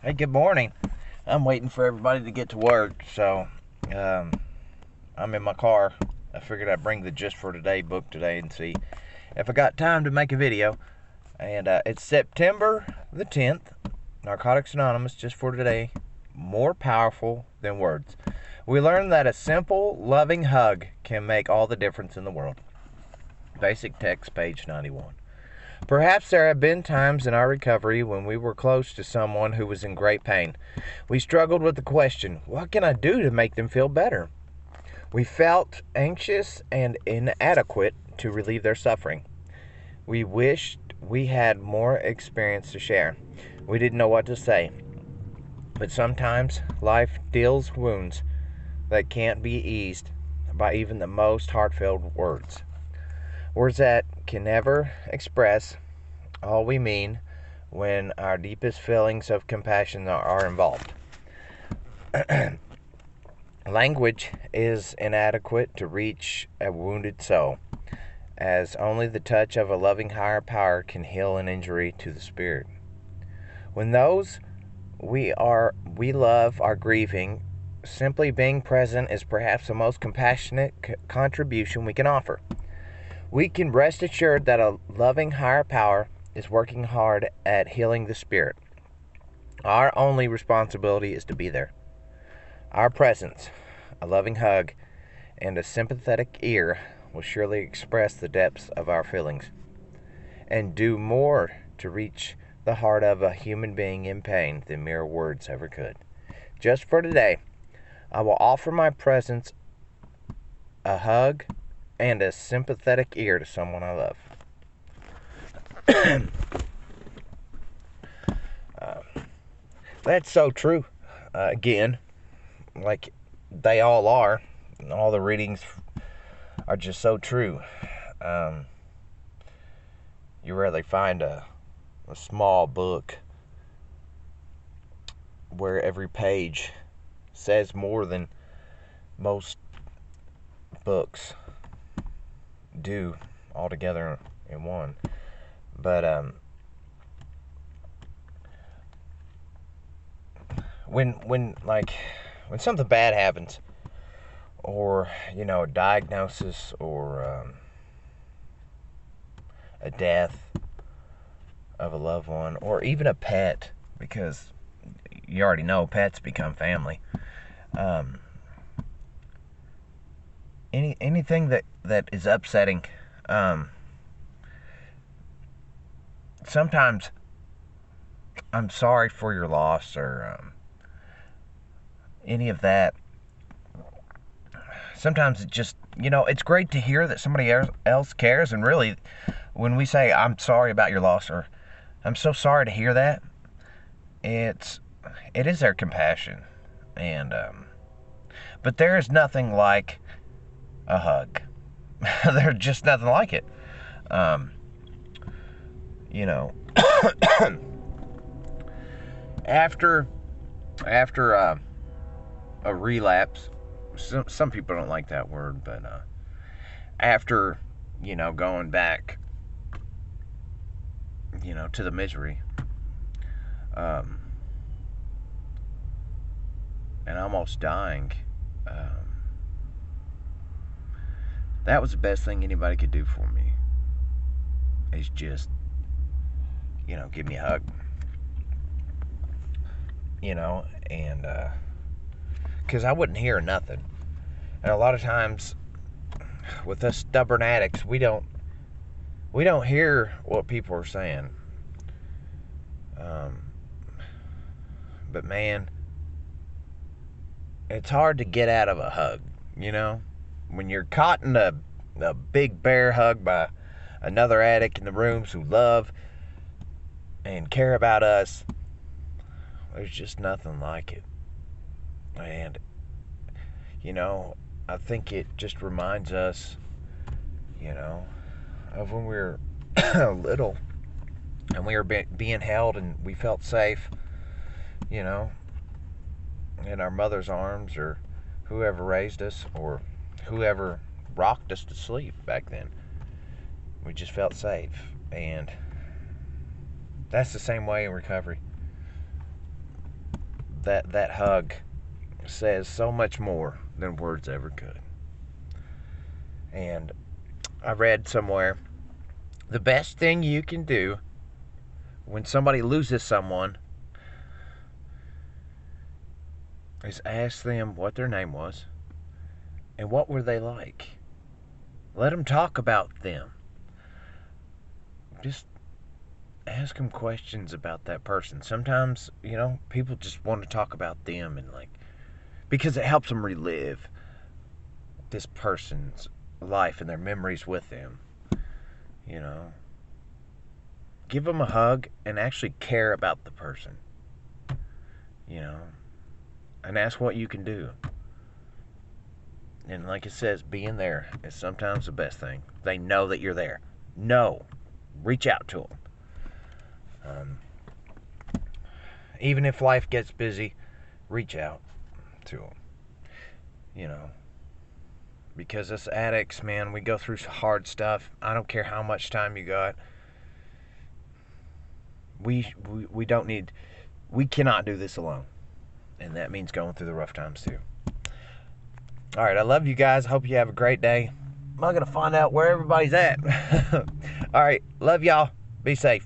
Hey, good morning. I'm waiting for everybody to get to work, so I'm in my car. I figured I'd bring the Just for Today book today and see if I got time to make a video. And it's September the 10th. Narcotics Anonymous, Just for Today. More powerful than words. We learned that a simple, loving hug can make all the difference in the world. Basic text, page 91. Perhaps there have been times in our recovery when we were close to someone who was in great pain. We struggled with the question, what can I do to make them feel better? We felt anxious and inadequate to relieve their suffering. We wished we had more experience to share. We didn't know what to say. But sometimes life deals wounds that can't be eased by even the most heartfelt words. Words that can never express all we mean when our deepest feelings of compassion are involved. Language is inadequate to reach a wounded soul, as only the touch of a loving higher power can heal an injury to the spirit. When those we love are grieving, simply being present is perhaps the most compassionate contribution we can offer. We can rest assured that a loving higher power is working hard at healing the spirit. Our only responsibility is to be there. Our presence, a loving hug, and a sympathetic ear will surely express the depths of our feelings and do more to reach the heart of a human being in pain than mere words ever could. Just for today, I will offer my presence, a hug, and a sympathetic ear to someone I love. That's so true. Again, like they all are. All the readings are just so true. You rarely find a small book where every page says more than most books do all together in one. But when something bad happens, or a diagnosis, or a death of a loved one, or even a pet, because you already know pets become family. Anything that is upsetting. Sometimes I'm sorry for your loss, or any of that. Sometimes it just, it's great to hear that somebody else cares. And really, when we say, I'm sorry about your loss, or I'm so sorry to hear that, it is their compassion. And, but there is nothing like a hug. There's just nothing like it. After a relapse, some people don't like that word, but after going back to the misery, and almost dying, that was the best thing anybody could do for me, is just give me a hug, and because I wouldn't hear nothing. And a lot of times with us stubborn addicts, we don't hear what people are saying. But man, it's hard to get out of a hug, when you're caught in a big bear hug by another addict in the rooms who love and care about us. There's just nothing like it. And I think it just reminds us of when we were little, and we were being held and we felt safe, in our mother's arms, or whoever raised us, or whoever rocked us to sleep back then. We just felt safe. And that's the same way in recovery. that hug says so much more than words ever could. And I read somewhere, the best thing you can do when somebody loses someone is ask them what their name was and what were they like. Let them talk about them. Just ask them questions about that person. Sometimes, people just want to talk about them and because it helps them relive this person's life and their memories with them. Give them a hug and actually care about the person. And ask what you can do. And like it says, being there is sometimes the best thing. They know that you're there. Reach out to them. Even if life gets busy, reach out to them. Because us addicts, man, we go through hard stuff. I don't care how much time you got. We cannot do this alone. And that means going through the rough times too. All right, I love you guys. Hope you have a great day. I'm not going to find out where everybody's at. All right, love y'all. Be safe.